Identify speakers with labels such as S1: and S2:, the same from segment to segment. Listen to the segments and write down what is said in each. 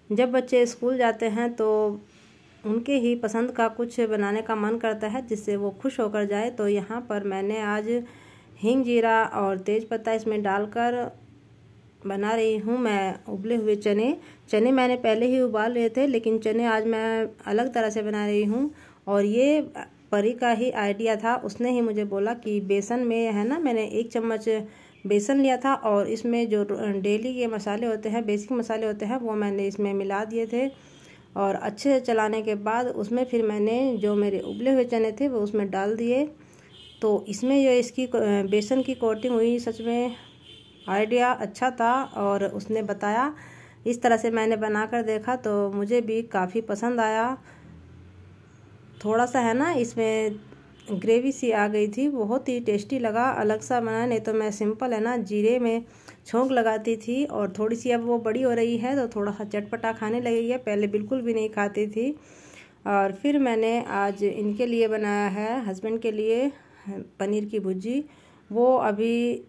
S1: जब बच्चे स्कूल जाते हैं तो उनके ही पसंद का कुछ बनाने का मन करता है जिससे वो खुश होकर जाए। तो यहाँ पर मैंने आज हींग जीरा और तेज पत्ता इसमें डालकर बना रही हूँ मैं उबले हुए चने मैंने पहले ही उबाल लिए थे, लेकिन चने आज मैं अलग तरह से बना रही हूँ। और ये परी का ही आइडिया था, उसने ही मुझे बोला कि बेसन में है ना, मैंने 1 चम्मच बेसन लिया था और इसमें जो डेली के मसाले होते हैं, बेसिक मसाले होते हैं, वो मैंने इसमें मिला दिए थे। और अच्छे से चलाने के बाद उसमें फिर मैंने जो मेरे उबले हुए चने थे वो उसमें डाल दिए। तो इसमें जो इसकी बेसन की कोटिंग हुई, सच में आइडिया अच्छा था। और उसने बताया, इस तरह से मैंने बनाकर देखा तो मुझे भी काफ़ी पसंद आया। थोड़ा सा है ना इसमें ग्रेवी सी आ गई थी, बहुत ही टेस्टी लगा, अलग सा बना। नहीं तो मैं सिंपल है ना जीरे में छोंक लगाती थी। और थोड़ी सी अब वो बड़ी हो रही है तो थोड़ा सा चटपटा खाने लगी है, पहले बिल्कुल भी नहीं खाती थी। और फिर मैंने आज इनके लिए बनाया है, हस्बैंड के लिए, पनीर की भुर्जी। वो अभी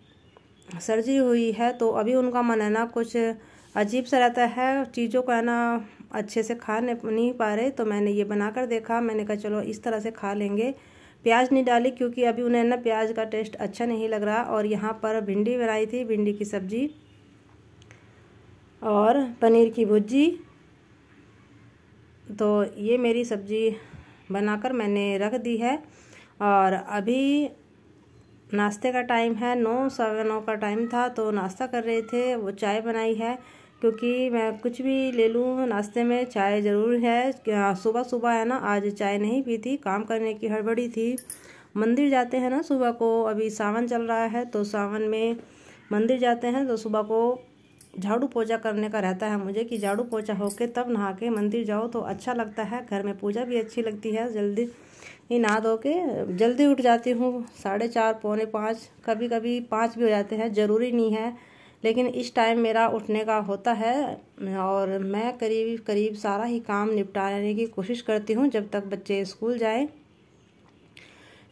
S1: सर्जरी हुई है तो अभी उनका मन है ना कुछ अजीब सा रहता है, चीज़ों को है ना अच्छे से खा नहीं पा रहे। तो मैंने ये बनाकर देखा, मैंने कहा चलो इस तरह से खा लेंगे। प्याज नहीं डाली क्योंकि अभी उन्हें ना प्याज का टेस्ट अच्छा नहीं लग रहा। और यहाँ पर भिंडी बनाई थी, भिंडी की सब्जी और पनीर की भुर्जी। तो ये मेरी सब्जी बनाकर मैंने रख दी है। और अभी नाश्ते का टाइम है, 9 सवा 9 का टाइम था तो नाश्ता कर रहे थे। वो चाय बनाई है क्योंकि मैं कुछ भी ले लूँ नाश्ते में चाय ज़रूर है। सुबह सुबह है ना आज चाय नहीं पी थी, काम करने की हड़बड़ी थी। मंदिर जाते हैं ना सुबह को, अभी सावन चल रहा है तो सावन में मंदिर जाते हैं तो सुबह को झाड़ू पोछा करने का रहता है मुझे कि झाड़ू पोछा होके तब नहा के मंदिर जाओ तो अच्छा लगता है, घर में पूजा भी अच्छी लगती है। जल्दी ही नहा धो के जल्दी उठ जाती हूँ, 4:30 पौने 5, कभी कभी 5 भी हो जाते हैं, ज़रूरी नहीं है, लेकिन इस टाइम मेरा उठने का होता है। और मैं करीब करीब सारा ही काम निपटाने की कोशिश करती हूँ जब तक बच्चे स्कूल जाएं,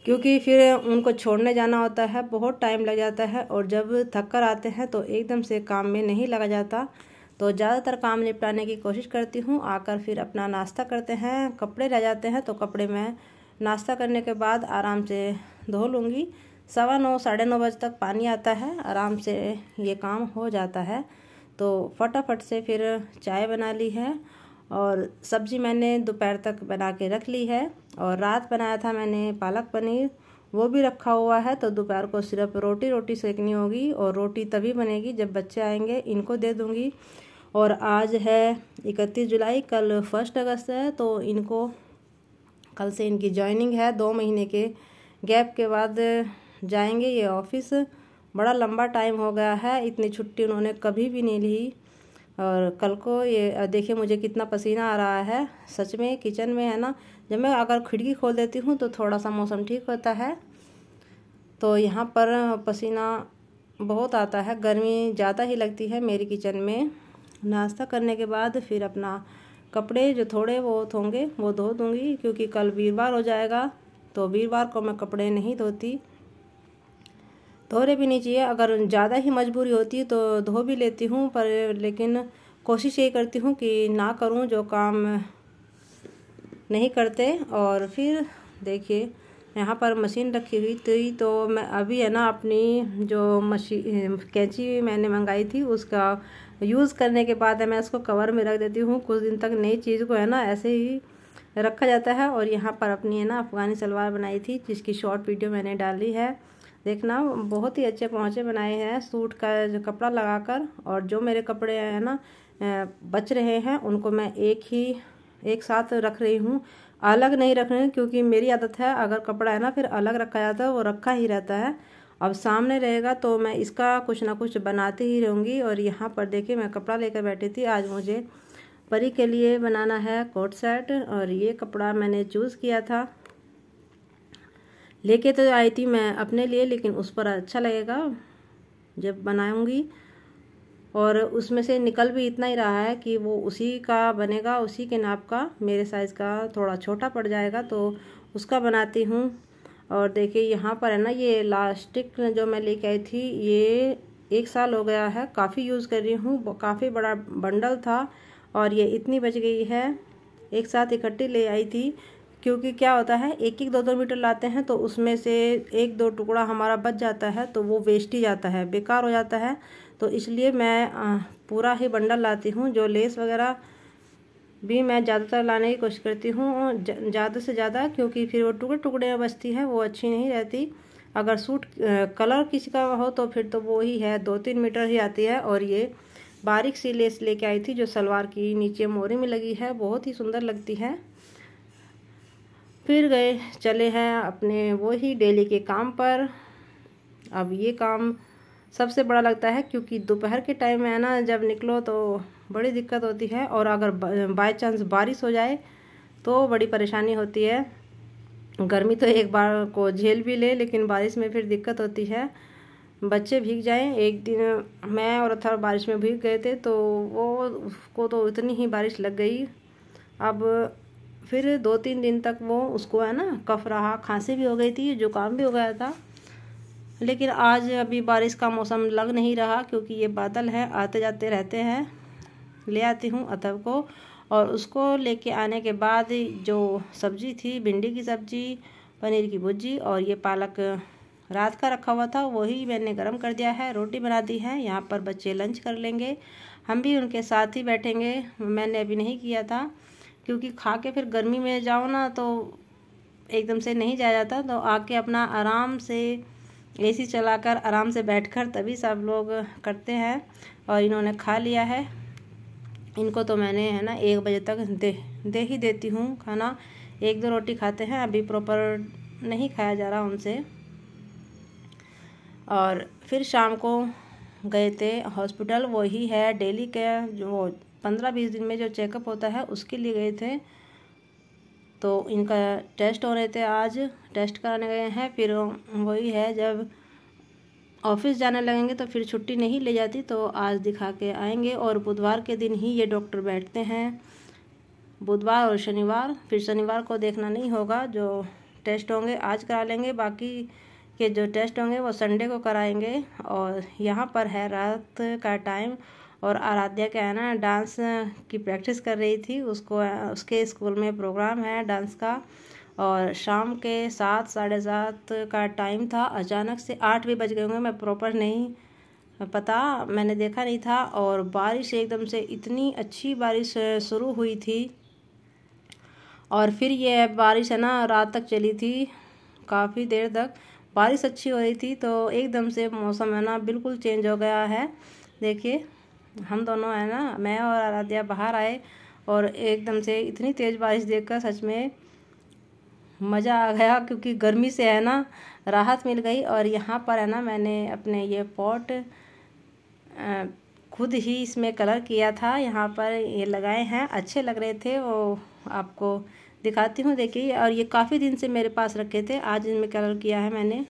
S1: क्योंकि फिर उनको छोड़ने जाना होता है, बहुत टाइम लग जाता है। और जब थक कर आते हैं तो एकदम से काम में नहीं लगा जाता। तो ज़्यादातर काम निपटाने की कोशिश करती हूँ। आकर फिर अपना नाश्ता करते हैं, कपड़े रह जाते हैं तो कपड़े मैं नाश्ता करने के बाद आराम से धो लूँगी। 9:15 साढ़े 9 बजे तक पानी आता है, आराम से ये काम हो जाता है। तो फटाफट से फिर चाय बना ली है और सब्ज़ी मैंने दोपहर तक बना के रख ली है। और रात बनाया था मैंने पालक पनीर, वो भी रखा हुआ है। तो दोपहर को सिर्फ रोटी सेकनी होगी और रोटी तभी बनेगी जब बच्चे आएंगे, इनको दे दूँगी। और आज है 31 जुलाई, कल 1 अगस्त है तो इनको कल से इनकी जॉइनिंग है। 2 महीने के गैप के बाद जाएंगे ये ऑफिस। बड़ा लंबा टाइम हो गया है, इतनी छुट्टी उन्होंने कभी भी नहीं ली। और कल को ये देखिए मुझे कितना पसीना आ रहा है, सच में किचन में है ना, जब मैं अगर खिड़की खोल देती हूँ तो थोड़ा सा मौसम ठीक होता है। तो यहाँ पर पसीना बहुत आता है, गर्मी ज़्यादा ही लगती है मेरी किचन में। नाश्ता करने के बाद फिर अपना कपड़े जो थोड़े बहुत होंगे वो धो दूँगी, क्योंकि कल वीरवार हो जाएगा तो वीरवार को मैं कपड़े नहीं धोती, धोने भी नहीं चाहिए। अगर ज़्यादा ही मजबूरी होती है तो धो भी लेती हूँ, पर लेकिन कोशिश यही करती हूँ कि ना करूँ जो काम नहीं करते। और फिर देखिए यहाँ पर मशीन रखी हुई थी तो मैं अभी है ना अपनी जो कैंची मैंने मंगाई थी उसका यूज़ करने के बाद है मैं इसको कवर में रख देती हूँ। कुछ दिन तक नई चीज़ को है ना ऐसे ही रखा जाता है। और यहाँ पर अपनी है ना अफ़गानी सलवार बनाई थी जिसकी शॉर्ट वीडियो मैंने डाली है, देखना। बहुत ही अच्छे पहुँचे बनाए हैं सूट का जो कपड़ा लगाकर। और जो मेरे कपड़े हैं ना बच रहे हैं उनको मैं एक साथ रख रही हूँ, अलग नहीं रख रही हूँ, क्योंकि मेरी आदत है अगर कपड़ा है ना फिर अलग रखा जाता है, वो रखा ही रहता है। अब सामने रहेगा तो मैं इसका कुछ ना कुछ बनाती ही रहूँगी। और यहाँ पर देखिए मैं कपड़ा लेकर बैठी थी, आज मुझे परी के लिए बनाना है कोट सेट। और ये कपड़ा मैंने चूज़ किया था, लेके तो आई थी मैं अपने लिए, लेकिन उस पर अच्छा लगेगा जब बनाऊंगी। और उसमें से निकल भी इतना ही रहा है कि वो उसी का बनेगा, उसी के नाप का, मेरे साइज़ का थोड़ा छोटा पड़ जाएगा तो उसका बनाती हूँ। और देखिए यहाँ पर है ना ये इलास्टिक जो मैं लेके आई थी, ये 1 साल हो गया है, काफ़ी यूज़ कर रही हूँ, काफ़ी बड़ा बंडल था और ये इतनी बच गई है, एक साथ इकट्ठी ले आई थी। क्योंकि क्या होता है, 1-1 2-2 मीटर लाते हैं तो उसमें से 1-2 टुकड़ा हमारा बच जाता है तो वो वेस्ट ही जाता है, बेकार हो जाता है। तो इसलिए मैं पूरा ही बंडल लाती हूँ। जो लेस वगैरह भी मैं ज़्यादातर लाने की कोशिश करती हूँ, ज़्यादा से ज़्यादा, क्योंकि फिर वो टुकड़े टुकड़े में बचती है, वो अच्छी नहीं रहती। अगर सूट कलर किसी का हो तो फिर तो वो ही है 2-3 मीटर ही आती है। और ये बारीक सी लेस लेके आई थी जो सलवार की नीचे मोरी में लगी है, बहुत ही सुंदर लगती है। फिर चले हैं अपने वो ही डेली के काम पर। अब ये काम सबसे बड़ा लगता है, क्योंकि दोपहर के टाइम में है ना, जब निकलो तो बड़ी दिक्कत होती है। और अगर बाय चांस बारिश हो जाए तो बड़ी परेशानी होती है। गर्मी तो एक बार को झेल भी ले, लेकिन बारिश में फिर दिक्कत होती है, बच्चे भीग जाएं। एक दिन मैं और अथर्व बारिश में भीग गए थे तो वो उसको तो इतनी ही बारिश लग गई। अब फिर 2-3 दिन तक वो उसको है ना कफ रहा, खांसी भी हो गई थी, जुकाम भी हो गया था। लेकिन आज अभी बारिश का मौसम लग नहीं रहा, क्योंकि ये बादल है, आते जाते रहते हैं। ले आती हूँ अथर्व को, और उसको लेके आने के बाद जो सब्जी थी, भिंडी की सब्जी, पनीर की भुर्जी और ये पालक रात का रखा हुआ था, वही मैंने गरम कर दिया है, रोटी बना दी है। यहाँ पर बच्चे लंच कर लेंगे, हम भी उनके साथ ही बैठेंगे। मैंने अभी नहीं किया था, क्योंकि खा के फिर गर्मी में जाओ ना तो एकदम से नहीं जाया जाता। तो आके अपना आराम से एसी चलाकर आराम से बैठकर तभी सब लोग करते हैं। और इन्होंने खा लिया है, इनको तो मैंने है ना 1 बजे तक दे ही देती हूँ खाना। 1-2 रोटी खाते हैं, अभी प्रॉपर नहीं खाया जा रहा उनसे। और फिर शाम को गए थे हॉस्पिटल, वही है डेली के जो 15-20 दिन में जो चेकअप होता है उसके लिए गए थे। तो इनका टेस्ट हो रहे थे, आज टेस्ट कराने गए हैं। फिर वही है, जब ऑफिस जाने लगेंगे तो फिर छुट्टी नहीं ले जाती, तो आज दिखा के आएंगे। और बुधवार के दिन ही ये डॉक्टर बैठते हैं, बुधवार और शनिवार। फिर शनिवार को देखना नहीं होगा, जो टेस्ट होंगे आज करा लेंगे, बाकी के जो टेस्ट होंगे वो संडे को कराएंगे। और यहाँ पर है रात का टाइम, और आराध्या क्या है ना डांस की प्रैक्टिस कर रही थी, उसके स्कूल में प्रोग्राम है डांस का। और शाम के 7 साढ़े 7 का टाइम था, अचानक से 8 भी बज गए होंगे, मैं प्रॉपर नहीं पता, मैंने देखा नहीं था। और बारिश एकदम से इतनी अच्छी बारिश शुरू हुई थी, और फिर ये बारिश है ना रात तक चली थी, काफ़ी देर तक बारिश अच्छी हो रही थी। तो एकदम से मौसम है ना बिल्कुल चेंज हो गया है। देखिए, हम दोनों है ना, मैं और आराध्या बाहर आए, और एकदम से इतनी तेज़ बारिश देखकर सच में मज़ा आ गया, क्योंकि गर्मी से है ना राहत मिल गई। और यहाँ पर है ना मैंने अपने ये पॉट खुद ही इसमें कलर किया था, यहाँ पर ये लगाए हैं, अच्छे लग रहे थे, वो आपको दिखाती हूँ। देखिए, और ये काफ़ी दिन से मेरे पास रखे थे, आज इनमें कलर किया है मैंने।